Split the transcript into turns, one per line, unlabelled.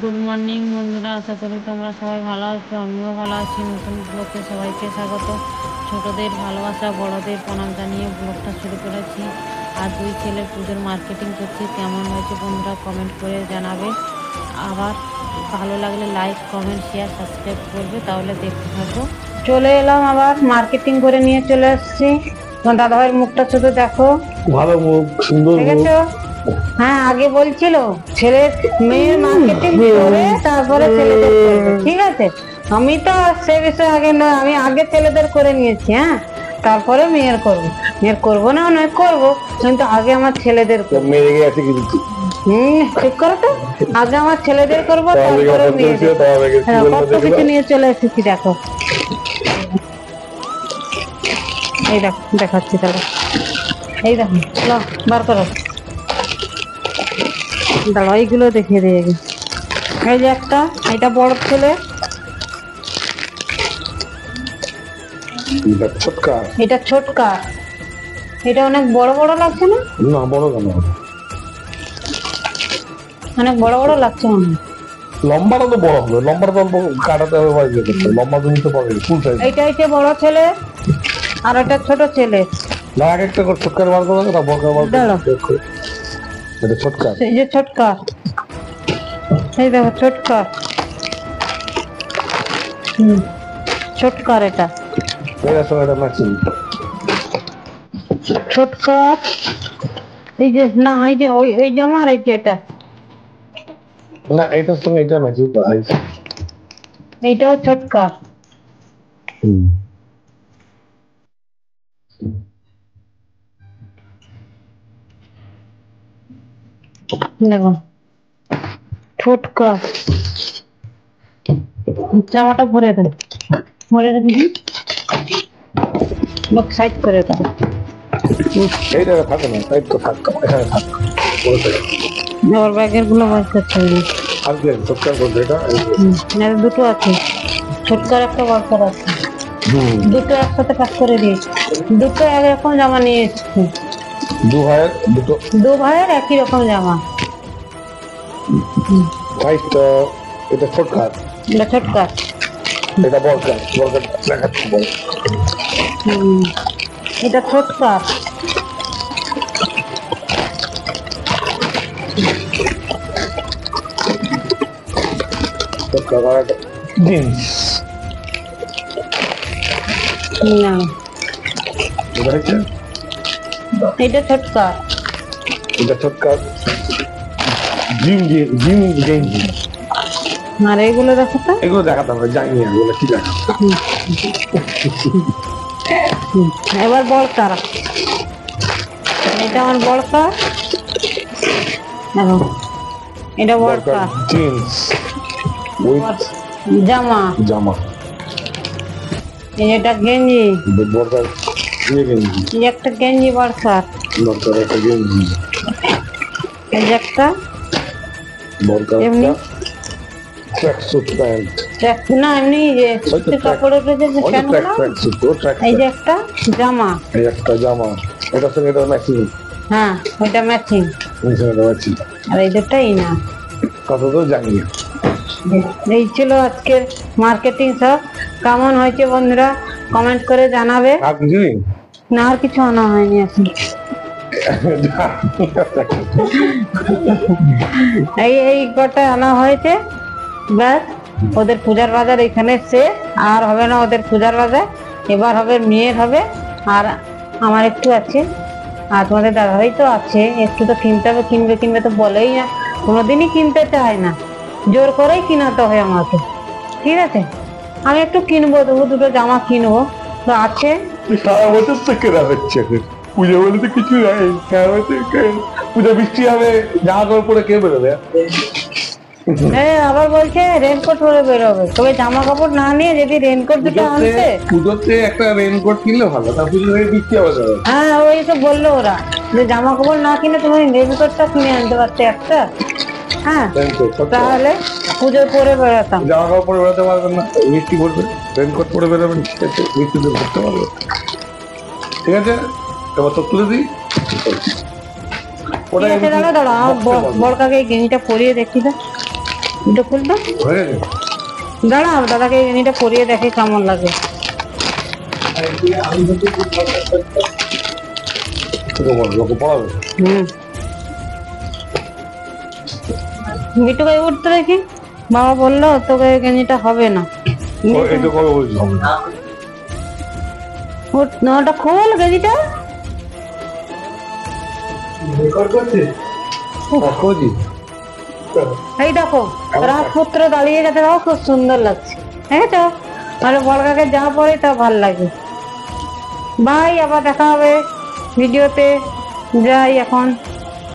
Good morning বন্ধুরা, আশা করি তোমরা সবাই ভালো আছো। আমিও ভালো আছি। নতুন ব্লগে সবাইকে স্বাগত। ছোটদের ভালোবাসা, বড়দের প্রণাম জানিয়ে ব্লগটা শুরু করেছি। আর দুই ছেলের পুজোর মার্কেটিং করছি। কেমন হয়েছে বন্ধুরা কমেন্ট করে জানাবে। আবার ভালো লাগলে লাইক, কমেন্ট, শেয়ার, সাবস্ক্রাইব করবে, তাহলে দেখতে থাকবো। চলে এলাম, আবার মার্কেটিং করে নিয়ে চলে এসেছি। তোমার দাদাভাইয়ের মুখটা শুধু দেখো,
ভালো মুখ, সুন্দর মুখ।
দেখেছো? হ্যাঁ, আগে বলছিল ছেলের মেয়ের মার্কেটিং করে তারপরে ছেলেদের করবে, ঠিক আছে? আমি তো সে বিষয়ে আগে নয়, আমি আগে ছেলেদের করে নিয়েছি। হ্যাঁ, তারপরে মেয়ের করবো। মেয়ের করবো না নয়, করবো, কিন্তু আগে আমার ছেলেদের করবো।
মেয়ে রেগে আছে কিন্তু।
ঠিক করো তো, আগে আমার ছেলেদের করবো, তারপরে মেয়েদের। হ্যাঁ, কত কিছু নিয়ে চলে এসেছি, দেখো। এই দেখো, দেখাচ্ছি তাহলে। এই দেখো, লো, বার করো। দাঁড়াও, এইগুলো দেখিয়ে দিয়ে গে। এই যে একটা, এটা বড় ছেলে,
ছোটকা,
এটা ছোটকা। এটা অনেক বড় বড় লাগছে না?
না বড় কেন?
অনেক বড় বড় লাগছে মনে হয়।
লম্বাটা তো বড় হবে, লম্বাটা তো কাটাতে হবে, লম্বা তুমি তো পাবে ফুল সাইজ।
এইটা হচ্ছে বড় ছেলে, আর এটা ছোট ছেলে।
না, এক একটা করে ছোটকার বার করে না, বড়কার বার
দাঁড়াও,
করে। এটা ছোটকা।
এই যে ছোটকা, এই দেখো ছোটকা। ছোটকার এটা,
এর সঙ্গে এটা ম্যাচিং।
ছোটকা। এই যে না, এই যে ওই এই জামা, আর এই যে এটা,
না এটার সঙ্গে এটা ম্যাচিং করা হয়েছে।
এইটাও ছোটকা। দেখো, ছোটকা। জামাটা ভরে দেন, ভরে দেন, সাইড করে দেন।
এইটা থাকে না, তাই তো থাকতো এখানে থাকতো।
ওর ব্যাগের গুলো বার করতে হবে।
আর কি ছোটকার করবে এটা?
দুটো আছে, ছোটকার একটা বড়কার আছে। দুটো একসাথে প্যাক করে দিয়েছি। দুটো একরকম জামা নিয়ে এসেছি।
দু ভাইয়ের দুটো,
দু ভাইয়ের একই রকম জামা।
সাইজটা এটা ছোটকার,
এটা ছোটকার।
এটা বড়কার। বড়কার দেখাচ্ছি বড়।
এটা ছোটকার।
ছোটকার আর একটা জিন্স।
না,
এটা হচ্ছে,
এটা ছোটকার।
এটা ছোটকার জিম জিম গেঞ্জি।
আর এইগুলো দেখো তো,
এগুলো দেখাতে হবে, জানি না এগুলো কি দেখা।
এবার বড়কার। এটা আমার বড়কার। দেখো, এটা বড়কার
জিন্স উইথ
জামা।
জামা।
এটা গেঞ্জি,
বড়কার গেঞ্জি।
এই একটা গেঞ্জি বড়কার।
বড়কার একটা গেঞ্জি।
এই যে একটা
বড়কার
এমনি
একটা ট্র্যাক স্যুট প্যান্ট।
না, এমনি যে সুতির কাপড়ের উপরে যে প্যান্ট গুলো।
ট্র্যাক স্যুট, ও ট্র্যাক।
এই যে একটা জামা,
এই একটা জামা, এটার সঙ্গে এটা ম্যাচিং।
হ্যাঁ ওইটা ম্যাচিং।
এটা ম্যাচিং।
আর এই দুটাই না।
কত তো জানি না।
এই ছিল আজকের মার্কেটিং। সব কেমন হয়েছে বন্ধুরা কমেন্ট করে জানাবে।
আর কিছু নেই।
না, আর কিছু আনা হয়নি এখন। এই এই কটা আনা হয়েছে, ব্যাস। ওদের পূজার বাজার এখানে শেষ, আর হবে না ওদের পূজার বাজার। এবার হবে মেয়ের হবে, আর আমার একটু আছে, আর তোমাদের দাদাভাই তো আছে। একটু তো কিনতে হবে, কিনবে কিনবে তো বলেই না, কোনোদিনই কিনতে চায় না, জোর করেই কিনাতে হয় আমাকে। ঠিক আছে, আমি একটু কিনবো, তবু দুটো জামা কিনবো তো আছে।
সারা বছর তো কেনা হচ্ছে, পুজো বলে তো কিছু নাই। পুজো বৃষ্টি হবে, জামা কাপড় পরে কে বেরোবে?
হ্যাঁ, আবার বলছে রেনকোট পরে বেরোবে, তবে জামা কাপড় না নিয়ে যদি রেনকোট দুটো আনতে।
পুজোতে একটা রেনকোট কিনলে ভালো, তা পুজো হয়ে বৃষ্টি হবে।
হ্যাঁ, ওই তো বললো ওরা যে জামা কাপড় না কিনে তুমি রেনকোটটা কিনে আনতে পারতে একটা। হ্যাঁ, তাহলে পুজোয় পরে বেরোতাম।
জামা কাপড় পরে বেরোতে পারবেন না, বৃষ্টি পড়বে, রেনকোট পরে বেরোবেন, ঠিক আছে, বৃষ্টিতে ঘুরতে পারবে। ঠিক আছে, এবার তো তুলে দিই।
ঠিক আছে, দাঁড়া দাঁড়া, বড়কাকে এই গেঞ্জিটা পরিয়ে দেখি তো। এটা খুলতো,
হয়ে গেছে।
দাঁড়াও দাদাকে এই গেঞ্জিটা পরিয়ে দেখে কেমন লাগে।
লোকে পড়াবে।
বিটুকে উঠতে দেখি, বাবা বললো তোকে এই গেঞ্জিটা হবে না।
এটা কবে বলছি হবে না?
ওটা খোল গেঞ্জিটা। এই দেখো রাজপুত্র দাঁড়িয়ে গেছে, দেখো খুব সুন্দর লাগছে, হ্যাঁ তো। আর বড়কাকে যা পরে তা ভাল লাগে। বাই, আবার দেখা হবে ভিডিওতে, যাই এখন।